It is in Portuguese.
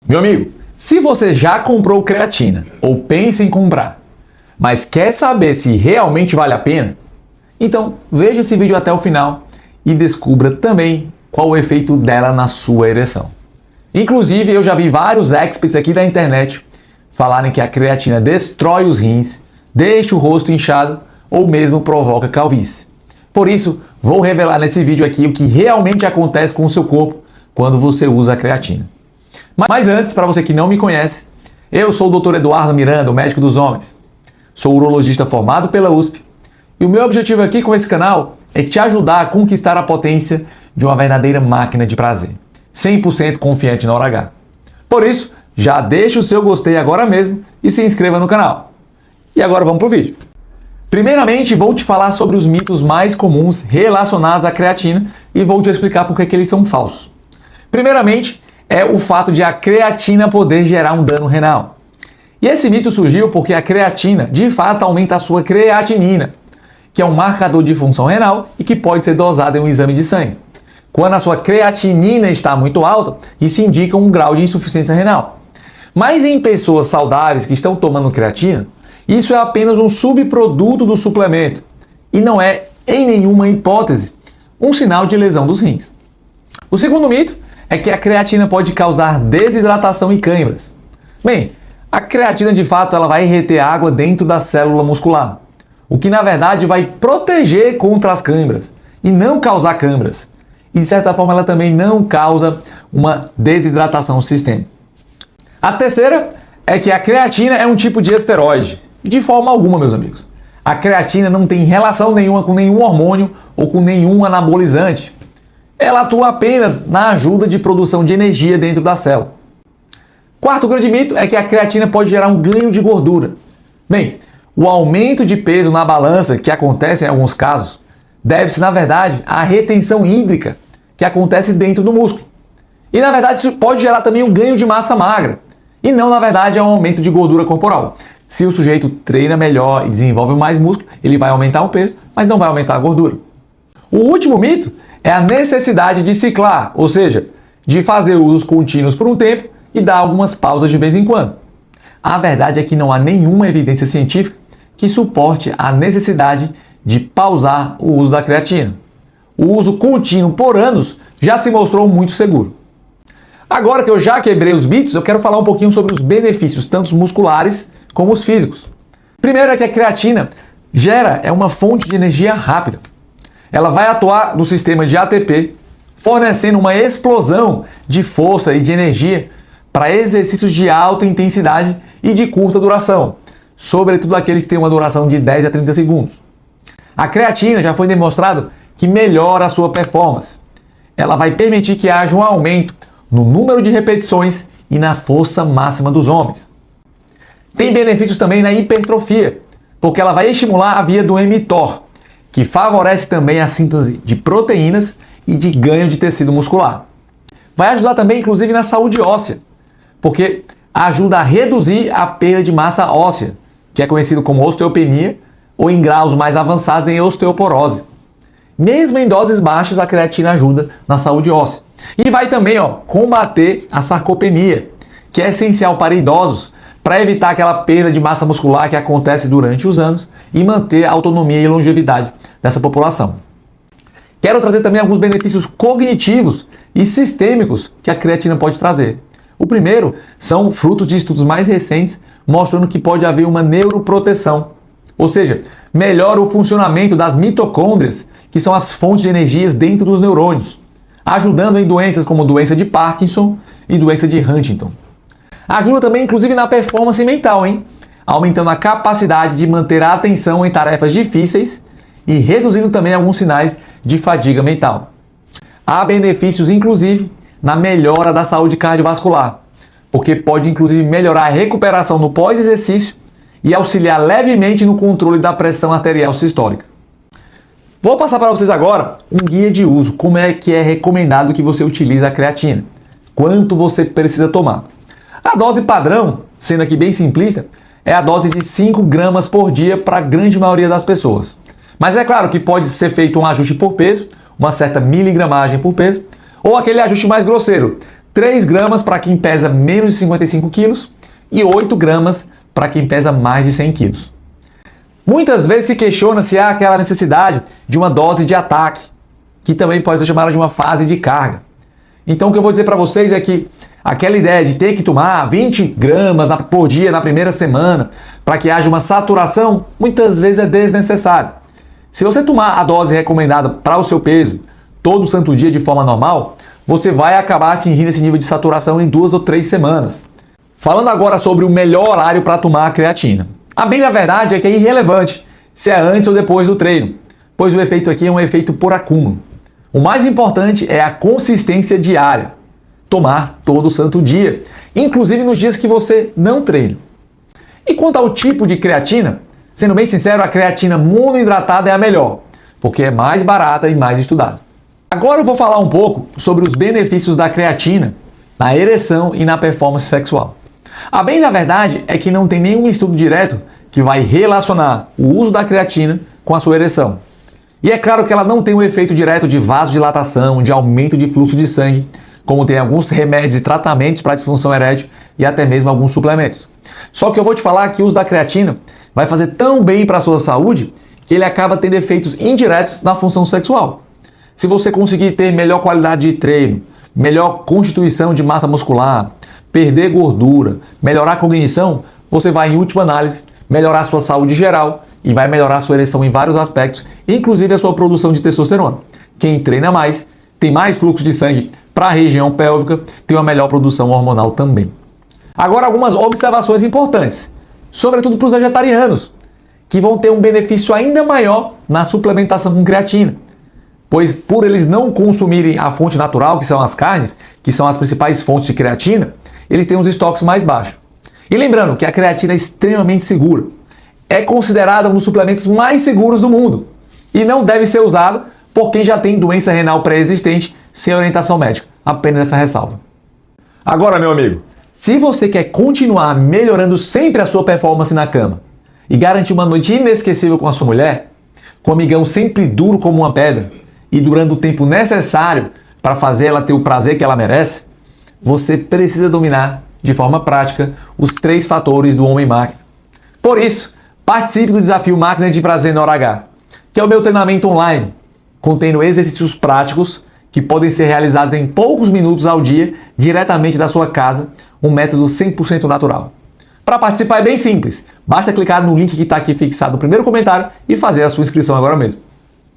Meu amigo, se você já comprou creatina ou pensa em comprar, mas quer saber se realmente vale a pena, então veja esse vídeo até o final e descubra também qual o efeito dela na sua ereção. Inclusive, eu já vi vários experts aqui da internet falarem que a creatina destrói os rins, deixa o rosto inchado ou mesmo provoca calvície. Por isso, vou revelar nesse vídeo aqui o que realmente acontece com o seu corpo quando você usa a creatina. Mas antes, para você que não me conhece, eu sou o Dr. Eduardo Miranda, o médico dos homens. Sou urologista formado pela USP e o meu objetivo aqui com esse canal é te ajudar a conquistar a potência de uma verdadeira máquina de prazer, 100% confiante na hora H. Por isso, já deixa o seu gostei agora mesmo e se inscreva no canal. E agora vamos pro vídeo. Primeiramente, vou te falar sobre os mitos mais comuns relacionados à creatina e vou te explicar por que eles são falsos. Primeiramente, é o fato de a creatina poder gerar um dano renal. E esse mito surgiu porque a creatina, de fato, aumenta a sua creatinina, que é um marcador de função renal e que pode ser dosado em um exame de sangue. Quando a sua creatinina está muito alta, isso indica um grau de insuficiência renal. Mas em pessoas saudáveis que estão tomando creatina, isso é apenas um subproduto do suplemento e não é, em nenhuma hipótese, um sinal de lesão dos rins. O segundo mito é que a creatina pode causar desidratação e câimbras. Bem, a creatina de fato ela vai reter água dentro da célula muscular, o que na verdade vai proteger contra as câimbras e não causar câimbras. E de certa forma ela também não causa uma desidratação sistêmica. A terceira é que a creatina é um tipo de esteroide. De forma alguma, meus amigos. A creatina não tem relação nenhuma com nenhum hormônio ou com nenhum anabolizante. Ela atua apenas na ajuda de produção de energia dentro da célula. Quarto grande mito é que a creatina pode gerar um ganho de gordura. Bem, o aumento de peso na balança, que acontece em alguns casos, deve-se, na verdade, à retenção hídrica que acontece dentro do músculo. E, na verdade, isso pode gerar também um ganho de massa magra. E não, na verdade, é um aumento de gordura corporal. Se o sujeito treina melhor e desenvolve mais músculo, ele vai aumentar o peso, mas não vai aumentar a gordura. O último mito é a necessidade de ciclar, ou seja, de fazer usos contínuos por um tempo e dar algumas pausas de vez em quando. A verdade é que não há nenhuma evidência científica que suporte a necessidade de pausar o uso da creatina. O uso contínuo por anos já se mostrou muito seguro. Agora que eu já quebrei os mitos, eu quero falar um pouquinho sobre os benefícios, tanto musculares como os físicos. Primeiro é que a creatina é uma fonte de energia rápida. Ela vai atuar no sistema de ATP, fornecendo uma explosão de força e de energia para exercícios de alta intensidade e de curta duração, sobretudo aqueles que têm uma duração de 10 a 30 segundos. A creatina já foi demonstrado que melhora a sua performance. Ela vai permitir que haja um aumento no número de repetições e na força máxima dos homens. Tem benefícios também na hipertrofia, porque ela vai estimular a via do mTOR, que favorece também a síntese de proteínas e de ganho de tecido muscular. Vai ajudar também, inclusive, na saúde óssea, porque ajuda a reduzir a perda de massa óssea, que é conhecido como osteopenia, ou em graus mais avançados em osteoporose. Mesmo em doses baixas, a creatina ajuda na saúde óssea. E vai também combater a sarcopenia, que é essencial para idosos, para evitar aquela perda de massa muscular que acontece durante os anos e manter a autonomia e longevidade dessa população. Quero trazer também alguns benefícios cognitivos e sistêmicos que a creatina pode trazer. O primeiro são frutos de estudos mais recentes mostrando que pode haver uma neuroproteção, ou seja, melhora o funcionamento das mitocôndrias, que são as fontes de energias dentro dos neurônios, ajudando em doenças como doença de Parkinson e doença de Huntington. Ajuda também, inclusive, na performance mental, aumentando a capacidade de manter a atenção em tarefas difíceis e reduzindo também alguns sinais de fadiga mental. Há benefícios, inclusive, na melhora da saúde cardiovascular, porque pode, inclusive, melhorar a recuperação no pós-exercício e auxiliar levemente no controle da pressão arterial sistólica. Vou passar para vocês agora um guia de uso, como é que é recomendado que você utilize a creatina, quanto você precisa tomar. A dose padrão, sendo aqui bem simplista, é a dose de 5 gramas por dia para a grande maioria das pessoas. Mas é claro que pode ser feito um ajuste por peso, uma certa miligramagem por peso, ou aquele ajuste mais grosseiro, 3 gramas para quem pesa menos de 55 quilos e 8 gramas para quem pesa mais de 100 quilos. Muitas vezes se questiona se há aquela necessidade de uma dose de ataque, que também pode ser chamada de uma fase de carga. Então o que eu vou dizer para vocês é que aquela ideia de ter que tomar 20 gramas por dia na primeira semana para que haja uma saturação, muitas vezes é desnecessário. Se você tomar a dose recomendada para o seu peso todo santo dia de forma normal, você vai acabar atingindo esse nível de saturação em 2 ou 3 semanas. Falando agora sobre o melhor horário para tomar a creatina. A bem da verdade é que é irrelevante se é antes ou depois do treino, pois o efeito aqui é um efeito por acúmulo. O mais importante é a consistência diária. Tomar todo santo dia, inclusive nos dias que você não treina. E quanto ao tipo de creatina, sendo bem sincero, a creatina monohidratada é a melhor, porque é mais barata e mais estudada. Agora eu vou falar um pouco sobre os benefícios da creatina na ereção e na performance sexual. A bem da verdade é que não tem nenhum estudo direto que vai relacionar o uso da creatina com a sua ereção. E é claro que ela não tem um efeito direto de vasodilatação, de aumento de fluxo de sangue, como tem alguns remédios e tratamentos para disfunção erétil e até mesmo alguns suplementos. Só que eu vou te falar que o uso da creatina vai fazer tão bem para a sua saúde que ele acaba tendo efeitos indiretos na função sexual. Se você conseguir ter melhor qualidade de treino, melhor constituição de massa muscular, perder gordura, melhorar a cognição, você vai, em última análise, melhorar a sua saúde geral e vai melhorar a sua ereção em vários aspectos, inclusive a sua produção de testosterona. Quem treina mais, tem mais fluxo de sangue para a região pélvica, tem uma melhor produção hormonal também. Agora, algumas observações importantes, sobretudo para os vegetarianos, que vão ter um benefício ainda maior na suplementação com creatina. Pois por eles não consumirem a fonte natural, que são as carnes, que são as principais fontes de creatina, eles têm os estoques mais baixos. E lembrando que a creatina é extremamente segura. É considerada um dos suplementos mais seguros do mundo. E não deve ser usado por quem já tem doença renal pré-existente sem orientação médica. Apenas essa ressalva. Agora, meu amigo, se você quer continuar melhorando sempre a sua performance na cama e garantir uma noite inesquecível com a sua mulher, com um amigão sempre duro como uma pedra, e durando o tempo necessário para fazer ela ter o prazer que ela merece, você precisa dominar de forma prática os 3 fatores do homem-máquina. Por isso, participe do desafio Máquina de Prazer na Hora H, que é o meu treinamento online, contendo exercícios práticos que podem ser realizados em poucos minutos ao dia, diretamente da sua casa, um método 100% natural. Para participar é bem simples, basta clicar no link que está aqui fixado no primeiro comentário e fazer a sua inscrição agora mesmo.